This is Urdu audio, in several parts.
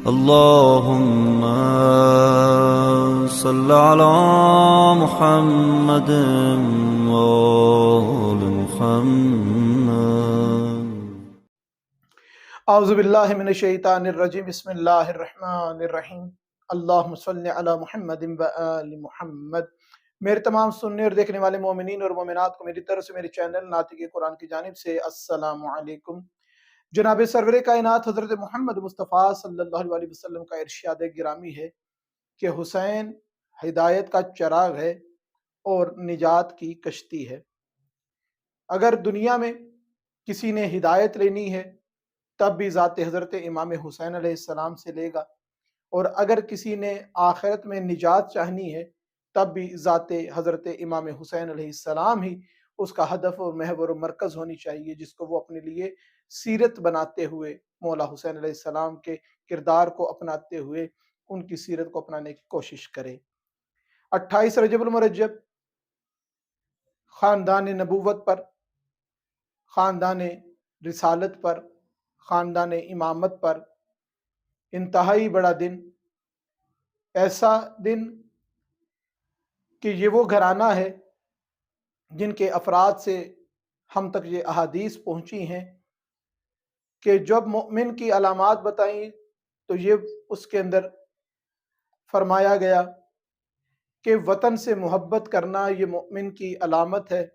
اللهم صل على محمد وآل محمد. اعوذ باللہ من الشیطان الرجیم. بسم اللہ الرحمن الرحیم. اللہم صل علی محمد و آل محمد. میرے تمام سننے اور دیکھنے والے مومنین اور مومنات کو میری طرف سے میرے چینل ناطق قرآن کی جانب سے السلام علیکم. جناب سرور کائنات حضرت محمد مصطفیٰ صلی اللہ علیہ وسلم کا ارشاد گرامی ہے کہ حسین ہدایت کا چراغ ہے اور نجات کی کشتی ہے. اگر دنیا میں کسی نے ہدایت لینی ہے تب بھی ذات حضرت امام حسین علیہ السلام سے لے گا، اور اگر کسی نے آخرت میں نجات چاہنی ہے تب بھی ذات حضرت امام حسین علیہ السلام ہی اس کا ہدف اور محور و مرکز ہونی چاہیے، جس کو وہ اپنے لیے سیرت بناتے ہوئے مولا حسین علیہ السلام کے کردار کو اپناتے ہوئے ان کی سیرت کو اپنانے کی کوشش کرے. 28 رجب المرجب خاندان نبوت پر، خاندان رسالت پر، خاندان امامت پر انتہائی بڑا دن، ایسا دن کہ یہ وہ گھرانہ ہے جن کے افراد سے ہم تک یہ احادیث پہنچی ہیں کہ جب مومن کی علامات بتائیں تو یہ اس کے اندر فرمایا گیا کہ وطن سے محبت کرنا یہ مومن کی علامت ہے.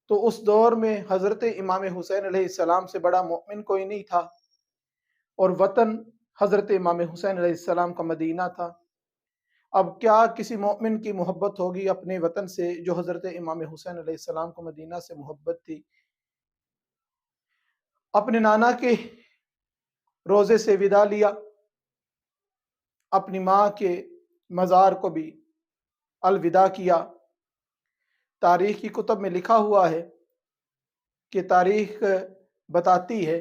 تو اس دور میں حضرت امام حسین علیہ السلام سے بڑا مومن کوئی نہیں تھا، اور وطن حضرت امام حسین علیہ السلام کا مدینہ تھا. اب کیا کسی مومن کی محبت ہوگی اپنے وطن سے جو حضرت امام حسین علیہ السلام کو مدینہ سے محبت تھی. اپنے نانا کے روزے سے وداع لیا، اپنی ماں کے مزار کو بھی الوداع کیا. تاریخ کی کتب میں لکھا ہوا ہے کہ تاریخ بتاتی ہے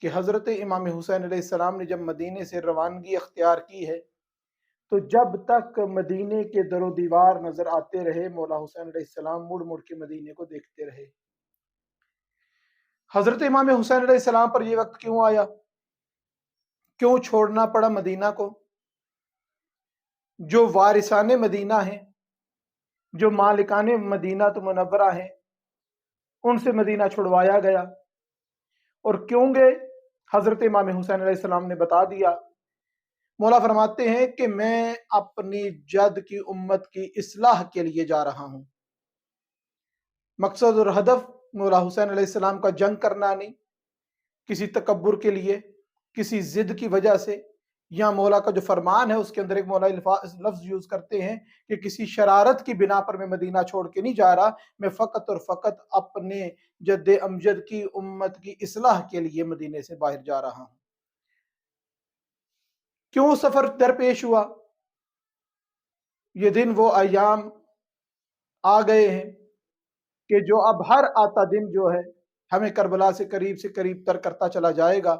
کہ حضرت امام حسین علیہ السلام نے جب مدینے سے روانگی اختیار کی ہے تو جب تک مدینے کے در و دیوار نظر آتے رہے مولا حسین علیہ السلام مڑ مڑ کے مدینے کو دیکھتے رہے. حضرت امام حسین علیہ السلام پر یہ وقت کیوں آیا؟ کیوں چھوڑنا پڑا مدینہ کو؟ جو وارثان مدینہ ہیں، جو مالکان مدینہ تو منورہ ہیں، ان سے مدینہ چھڑوایا گیا. اور کیوں گئے؟ حضرت امام حسین علیہ السلام نے بتا دیا. مولا فرماتے ہیں کہ میں اپنی جد کی امت کی اصلاح کے لیے جا رہا ہوں. مقصد اور ہدف مولا حسین علیہ السلام کا جنگ کرنا نہیں، کسی تکبر کے لیے، کسی ضد کی وجہ سے. یا مولا کا جو فرمان ہے اس کے اندر ایک مولا لفظ یوز کرتے ہیں کہ کسی شرارت کی بنا پر میں مدینہ چھوڑ کے نہیں جا رہا، میں فقط اور فقط اپنے جد امجد کی امت کی اصلاح کے لیے مدینے سے باہر جا رہا ہوں. کیوں سفر درپیش ہوا؟ یہ دن وہ ایام آ گئے ہیں کہ جو اب ہر آتا دن جو ہے ہمیں کربلا سے قریب تر کرتا چلا جائے گا.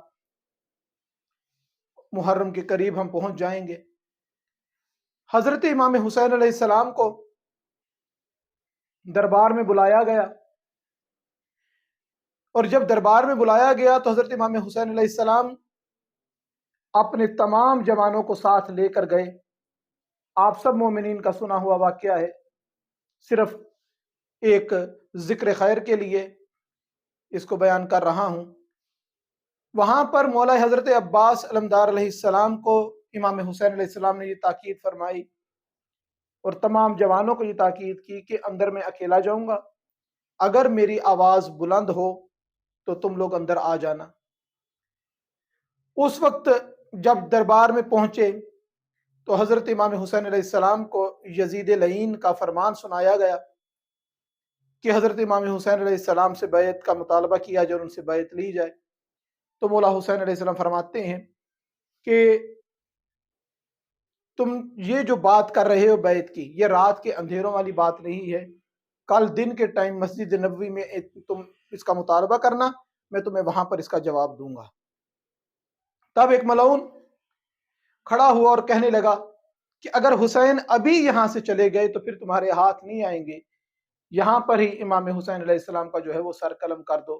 محرم کے قریب ہم پہنچ جائیں گے. حضرت امام حسین علیہ السلام کو دربار میں بلایا گیا، اور جب دربار میں بلایا گیا تو حضرت امام حسین علیہ السلام اپنے تمام جوانوں کو ساتھ لے کر گئے. آپ سب مومنین کا سنا ہوا واقعہ ہے، صرف ایک ذکر خیر کے لیے اس کو بیان کر رہا ہوں. وہاں پر مولا حضرت عباس علمدار علیہ السلام کو امام حسین علیہ السلام نے یہ تاکید فرمائی اور تمام جوانوں کو یہ تاکید کی کہ اندر میں اکیلا جاؤں گا، اگر میری آواز بلند ہو تو تم لوگ اندر آ جانا. اس وقت جب دربار میں پہنچے تو حضرت امام حسین علیہ السلام کو یزید لعین کا فرمان سنایا گیا کہ حضرت امام حسین علیہ السلام سے بیعت کا مطالبہ کیا جائے اور ان سے بیعت لی جائے. تو مولا حسین علیہ السلام فرماتے ہیں کہ تم یہ جو بات کر رہے ہو بیعت کی، یہ رات کے اندھیروں والی بات نہیں ہے. کل دن کے ٹائم مسجد نبوی میں تم اس کا مطالبہ کرنا، میں تمہیں وہاں پر اس کا جواب دوں گا. تب ایک ملعون کھڑا ہوا اور کہنے لگا کہ اگر حسین ابھی یہاں سے چلے گئے تو پھر تمہارے ہاتھ نہیں آئیں گے، یہاں پر ہی امام حسین علیہ السلام کا جو ہے وہ سر قلم کر دو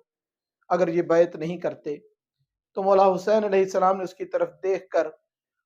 اگر یہ بیعت نہیں کرتے. تو مولا حسین علیہ السلام نے اس کی طرف دیکھ کر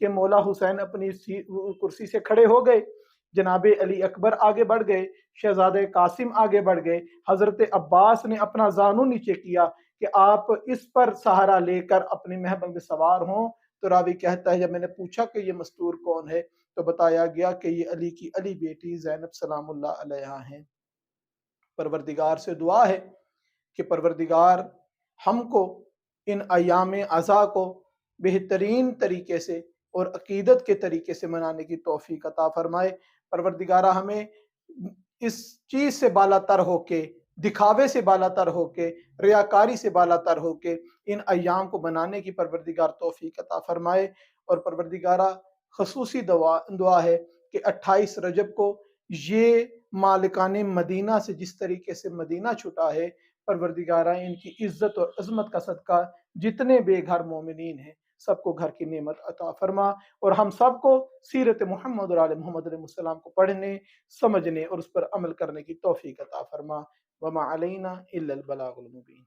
کہ مولا حسین اپنی کرسی سے کھڑے ہو گئے، جناب علی اکبر آگے بڑھ گئے، شہزادہ قاسم آگے بڑھ گئے، حضرت عباس نے اپنا زانو نیچے کیا کہ آپ اس پر سہارا لے کر اپنی محمل میں سوار ہوں۔ تو راوی کہتا ہے جب میں نے پوچھا کہ یہ مستور کون ہے تو بتایا گیا کہ یہ علی کی علی بیٹی زینب سلام اللہ علیہا ہیں۔ پروردگار سے دعا ہے کہ پروردگار ہم کو ان ایام عزا کو بہترین طریقے سے اور عقیدت کے طریقے سے منانے کی توفیق عطا فرمائے۔ پروردگارہ ہمیں اس چیز سے بالا تر ہو کے، دکھاوے سے بالا تر ہو کے، ریاکاری سے بالا تر ہو کے ان ایام کو بنانے کی پروردگار توفیق عطا فرمائے۔ اور پروردگارہ خصوصی دعا ہے کہ 28 رجب کو یہ مالکان مدینہ سے جس طریقے سے مدینہ چھٹا ہے، پروردگارہ ان کی عزت اور عظمت کا صدقہ جتنے بے گھر مومنین ہیں سب کو گھر کی نعمت عطا فرما، اور ہم سب کو سیرت محمد اور آل محمد علیہ السلام کو پڑھنے، سمجھنے اور اس پر عمل کرنے کی توفیق عطا فرما۔ وما علینا الا البلاغ المبین۔